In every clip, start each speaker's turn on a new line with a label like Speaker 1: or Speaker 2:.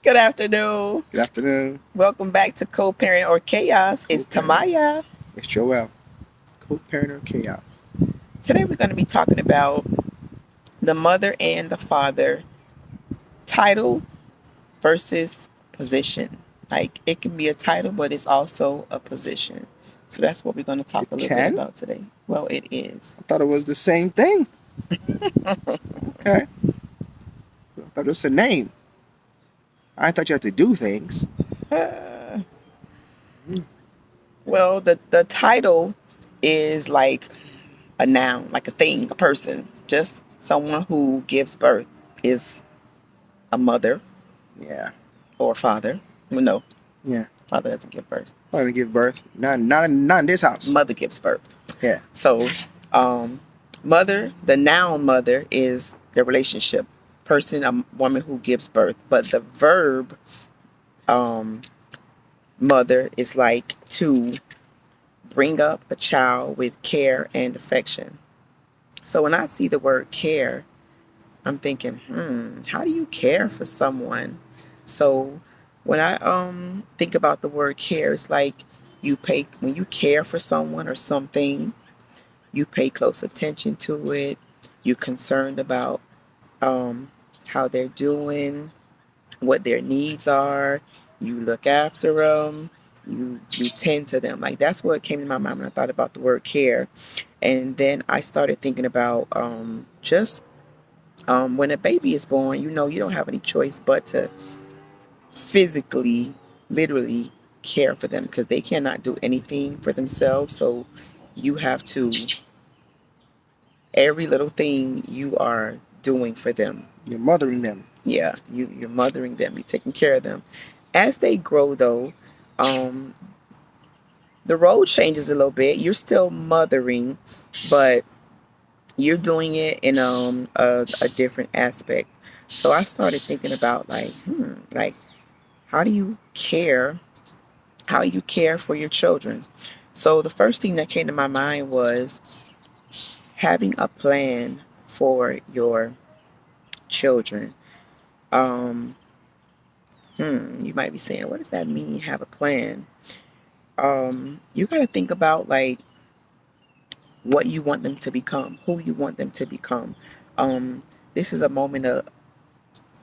Speaker 1: Good afternoon.
Speaker 2: Good afternoon.
Speaker 1: Welcome back to Co-Parent or Chaos. It's
Speaker 2: Co-parent.
Speaker 1: Tamaya.
Speaker 2: It's Joel. Co-parent or chaos.
Speaker 1: Today we're going to be talking about the mother and the father, title versus position. Like it can be a title, but it's also a position. So that's what we're going to talk
Speaker 2: It
Speaker 1: a little bit
Speaker 2: can?
Speaker 1: about today. Well, it is.
Speaker 2: I thought it was the same thing. Okay. So I thought it was a name. I thought you had to do things.
Speaker 1: Well, the title is like a noun, like a thing, a person, just someone who gives birth is a mother
Speaker 2: Yeah.
Speaker 1: or father. Well, no,
Speaker 2: Yeah.
Speaker 1: father doesn't give birth.
Speaker 2: I'm gonna give birth. Not in this house.
Speaker 1: Mother gives birth.
Speaker 2: Yeah.
Speaker 1: So, um, mother, the noun mother is the relationship person, a woman who gives birth. But the verb um, mother is like to bring up a child with care and affection. So when I see the word care, I'm thinking, how do you care for someone? So when I think about the word care, it's like you pay when you care for someone or something, you pay close attention to it. You're concerned about um, how they're doing, what their needs are. You look after them. You tend to them. Like that's what came to my mind when I thought about the word care. And then I started thinking about just when a baby is born, you don't have any choice but to physically, literally care for them because they cannot do anything for themselves. So you have to, every little thing you are doing for them.
Speaker 2: You're mothering them.
Speaker 1: Yeah, you're mothering them, you're taking care of them. As they grow, though, um, the role changes a little bit. You're still mothering, but you're doing it in a different aspect. So I started thinking about like how do you care? How you care for your children? So the first thing that came to my mind was having a plan for your children. Um, you might be saying, what does that mean? Have a plan? You got to think about like what you want them to become, who you want them to become. Um, this is a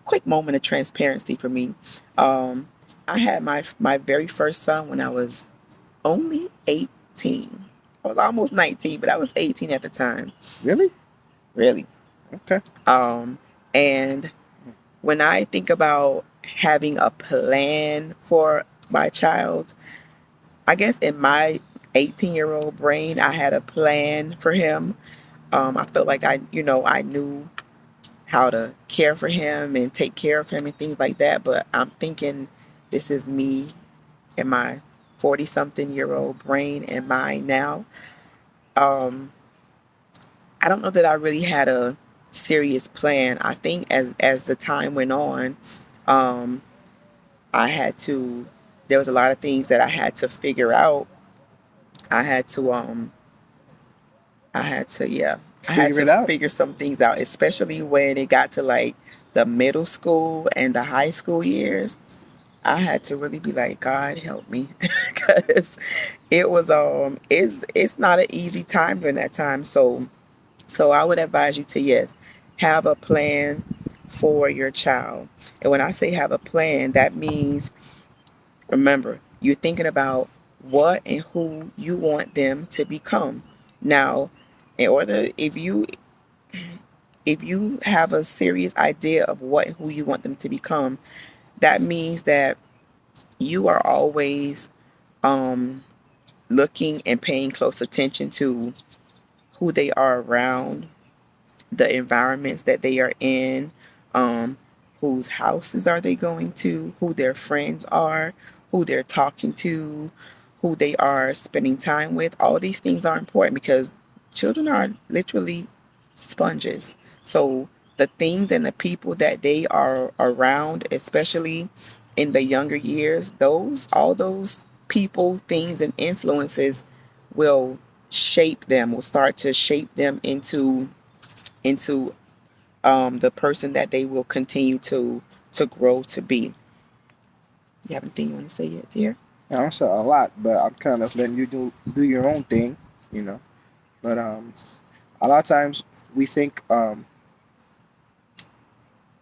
Speaker 1: quick moment of transparency for me. Um, I had my very first son when I was only 18. I was almost 19, but I was 18 at the time.
Speaker 2: Really?
Speaker 1: Really.
Speaker 2: Okay.
Speaker 1: Um, and when I think about having a plan for my child, I guess in my 18-year-old brain, I had a plan for him. I felt like I knew how to care for him and take care of him and things like that. But I'm thinking this is me in my 40 something year old brain and mind now. Um, I don't know that I really had a serious plan. I think as the time went on, um, I had to. There was a lot of things that I had to figure out. I had to yeah. I had
Speaker 2: Figure
Speaker 1: to
Speaker 2: it out.
Speaker 1: figure some things out, especially when it got to like the middle school and the high school years. I had to really be like, God help me, because it's not an easy time during that time. So I would advise you to, yes, have a plan for your child. And when I say have a plan, that means, remember, you're thinking about what and who you want them to become. Now, in order, if you have a serious idea of what and who you want them to become, that means that you are always um, looking and paying close attention to who they are around, the environments that they are in, um, whose houses are they going to, who their friends are, who they're talking to, who they are spending time with. All these things are important because children are literally sponges. So the things and the people that they are around, especially in the younger years, all those people, things, and influences will will start to shape them into the person that they will continue to grow to be. You have anything you want to say yet, dear?
Speaker 2: I don't say a lot, but I'm kind of letting you do your own thing, you know. But a lot of times we think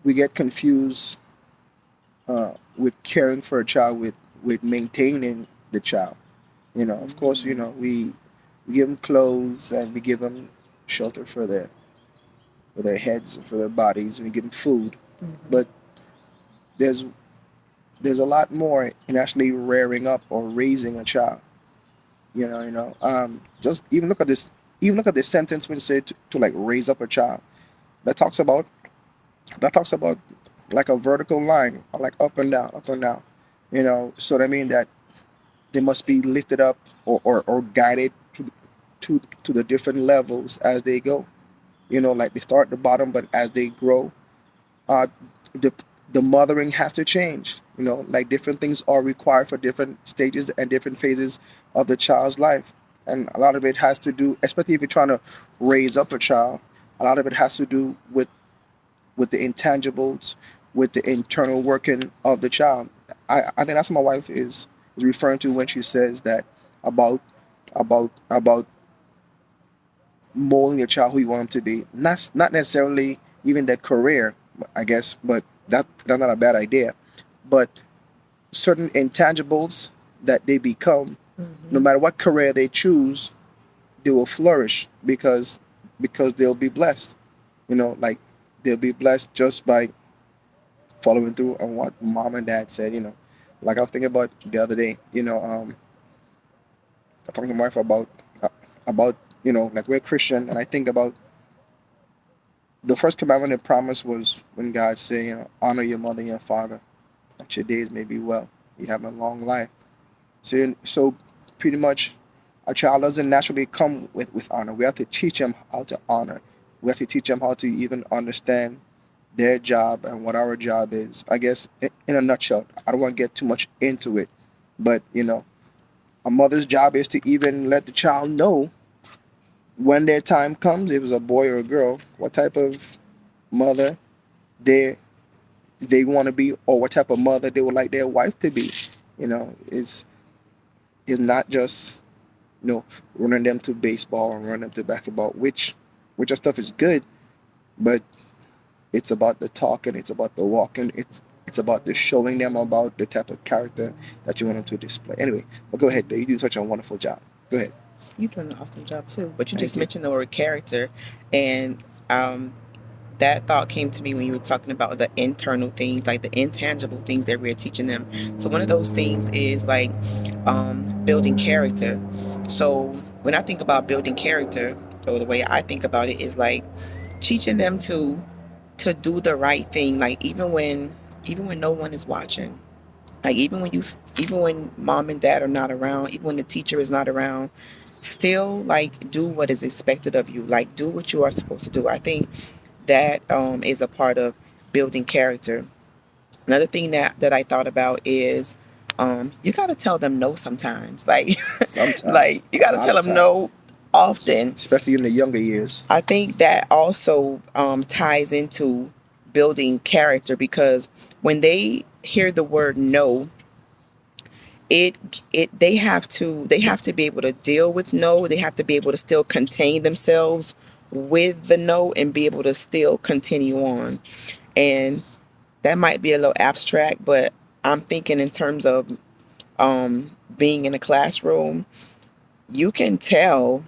Speaker 2: we get confused with caring for a child with maintaining the child. You know, of course, you know we give them clothes and we give them shelter for their heads and for their bodies, and we give them food.
Speaker 1: Mm-hmm.
Speaker 2: But there's there's a lot more in actually rearing up or raising a child. Just even look at this sentence when it said to like raise up a child. That talks about that talks about like a vertical line, like up and down. So that means that they must be lifted up or guided to the different levels as they go. Like they start at the bottom, but as they grow, uh, the the mothering has to change. Like different things are required for different stages and different phases of the child's life, and a lot of it has to do, especially if you're trying to raise up a child. A lot of it has to do with the intangibles, with the internal working of the child. I think that's what my wife is referring to when she says that about about molding your child who you want them to be. Not necessarily even their career, I guess, but that's not a bad idea. But certain intangibles that they become, no
Speaker 1: Mm-hmm.
Speaker 2: matter what career they choose, they will flourish because they'll be blessed. Like they'll be blessed just by following through on what mom and dad said. Like I was thinking about the other day. I talking to my wife about like we're Christian, and I think about the first commandment and promise was when God said, honor your mother and your father, that your days may be well, you have a long life. So pretty much, a child doesn't naturally come with honor. We have to teach them how to honor. We have to teach them how to even understand their job and what our job is. I guess in a nutshell, I don't want to get too much into it, but a mother's job is to even let the child know when their time comes, if it was a boy or a girl, what type of mother they they want to be, or what type of mother they would like their wife to be. It's not just running them to baseball and running them to basketball, which of stuff is good, but it's about the talking, it's about the walking, it's about the showing them about the type of character that you want them to display. Anyway, but go ahead, babe. You do such a wonderful job. Go ahead.
Speaker 1: You're doing an awesome job too. But you
Speaker 2: Thank
Speaker 1: just
Speaker 2: you.
Speaker 1: mentioned the word character, and that thought came to me when you were talking about the internal things, like the intangible things that we're teaching them. So one of those things is like building character. So when I think about building character, or the way I think about it is like teaching them to do the right thing, like even when no one is watching, like even when mom and dad are not around, even when the teacher is not around, still like do what is expected of you, like do what you are supposed to do. I think that is a part of building character. Another thing that I thought about is you got to tell them no sometimes, like
Speaker 2: Sometimes,
Speaker 1: like you
Speaker 2: a
Speaker 1: got to
Speaker 2: lot
Speaker 1: tell
Speaker 2: of
Speaker 1: them
Speaker 2: time,
Speaker 1: no often.
Speaker 2: especially in the younger years.
Speaker 1: I think that also ties into building character, because when they hear the word no, it they have to be able to deal with no. They have to be able to still contain themselves with the no and be able to still continue on. And that might be a little abstract, but I'm thinking in terms of being in a classroom. You can tell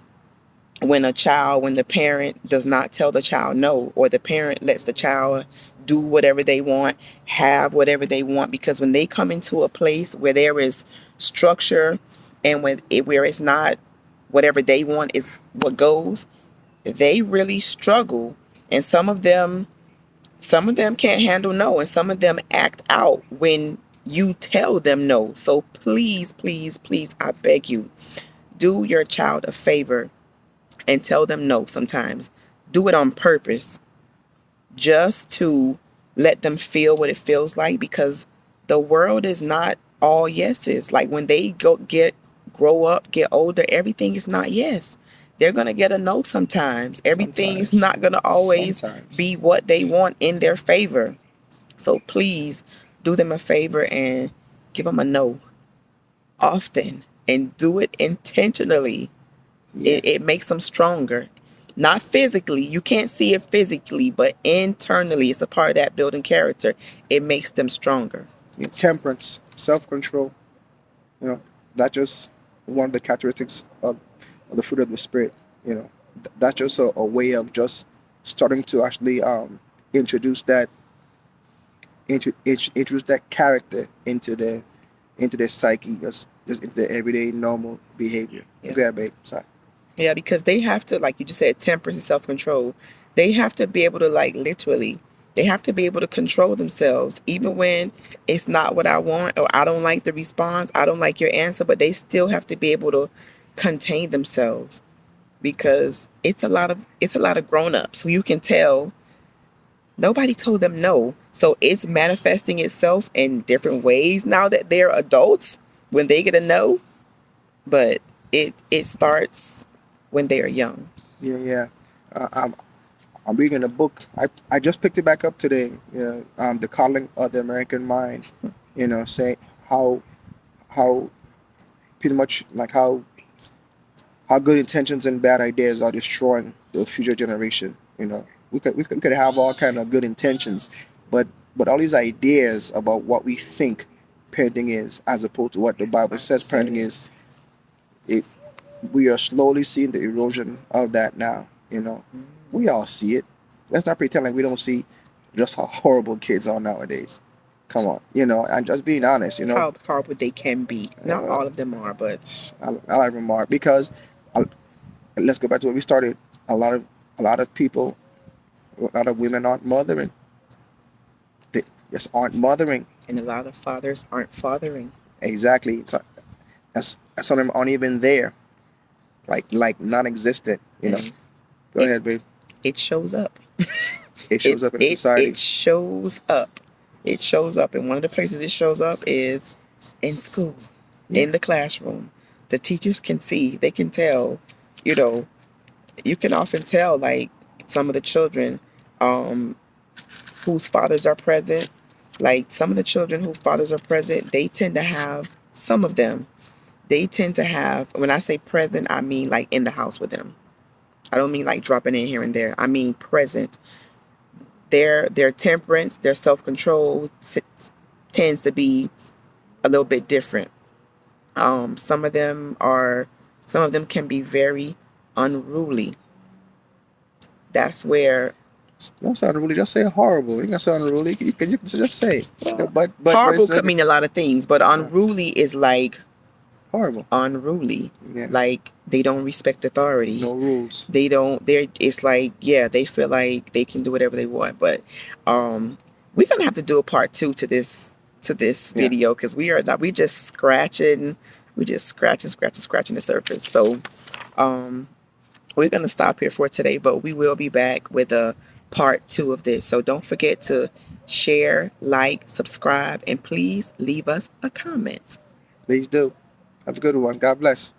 Speaker 1: when the parent does not tell the child no, or the parent lets the child do whatever they want, have whatever they want, because when they come into a place where there is structure, and where it's not whatever they want is what goes, they really struggle. And some of them can't handle no, and some of them act out when you tell them no. So please, please, please, I beg you, do your child a favor and tell them no sometimes. Do it on purpose, just to let them feel what it feels like, because the world is not all yeses. Like when they grow up, get older, everything is not yes. They're going to get a no sometimes. Everything is
Speaker 2: Sometimes,
Speaker 1: not going to always
Speaker 2: sometimes.
Speaker 1: be what they want in their favor. So please do them a favor and Give them a no often and do it intentionally.
Speaker 2: Yeah.
Speaker 1: It makes them stronger. Not physically, you can't see it physically, but internally, it's a part of that building character. It makes them stronger.
Speaker 2: Yeah. Temperance, self-control. You know, that's just one of the characteristics of the fruit of the spirit. You know, that's just a way of just starting to actually introduce that introduce that character into their psyche, just into their everyday normal behavior.
Speaker 1: Yeah.
Speaker 2: Go ahead, babe. Sorry.
Speaker 1: Yeah, because they have to, like you just said, temperance and self control. They have to be able to, like, literally, they have to be able to control themselves, even when it's not what I want or I don't like the response, I don't like your answer, but they still have to be able to contain themselves because it's a lot of grown ups who you can tell nobody told them no. So it's manifesting itself in different ways now that they're adults when they get a no, but it starts when they are young.
Speaker 2: Yeah, yeah. I'm reading a book. I just picked it back up today. Yeah, The Calling of the American Mind. You know, say how pretty much like how good intentions and bad ideas are destroying the future generation. You know, we could have all kind of good intentions, but all these ideas about what we think parenting is, as opposed to what the Bible says parenting is, it we are slowly seeing the erosion of that now. You know, we all see it. Let's not pretend like we don't see just how horrible kids are nowadays. Come on, you know, and just being honest, you know,
Speaker 1: How horrible they can be. Not
Speaker 2: uh,
Speaker 1: all of them are, but
Speaker 2: I like remark because uh, let's go back to where we started. A lot of a lot of people, a lot of women aren't mothering. They just aren't mothering.
Speaker 1: and a lot of fathers aren't fathering.
Speaker 2: Exactly. So some of them aren't even there, like non-existent. You know.
Speaker 1: And
Speaker 2: Go
Speaker 1: it
Speaker 2: ahead, babe.
Speaker 1: it shows up.
Speaker 2: It
Speaker 1: It
Speaker 2: shows up in
Speaker 1: it
Speaker 2: society.
Speaker 1: it shows up. It shows up, and one of the places it shows up is in school,
Speaker 2: Yeah.
Speaker 1: in the classroom. The teachers can see, they can tell, you know, you can often tell, like, some of the children um, whose fathers are present. Like, some of the children whose fathers are present, they tend to have, some of them, they tend to have, when I say present, I mean like in the house with them. I don't mean like dropping in here and there. I mean present. Their temperance, their self control tends to be a little bit different. Some of them are, some of them can be very unruly. That's where
Speaker 2: Don't sound unruly. Just say horrible. You can say unruly. You can just say.
Speaker 1: well,
Speaker 2: But
Speaker 1: horrible
Speaker 2: it's
Speaker 1: could mean a lot of things, but
Speaker 2: uh,
Speaker 1: unruly is like
Speaker 2: horrible.
Speaker 1: unruly.
Speaker 2: Yeah.
Speaker 1: Like they don't respect authority.
Speaker 2: No rules.
Speaker 1: They don't. They're. It's like, yeah, they feel like they can do whatever they want. But we're gonna have to do a part two to this
Speaker 2: Yeah.
Speaker 1: video because we are not. We just scratching. We just scratching the surface. So we're gonna stop here for today. But we will be back with a part two of this. So don't forget to share, like, subscribe, and please leave us a comment.
Speaker 2: Please do. Have a good one. God bless.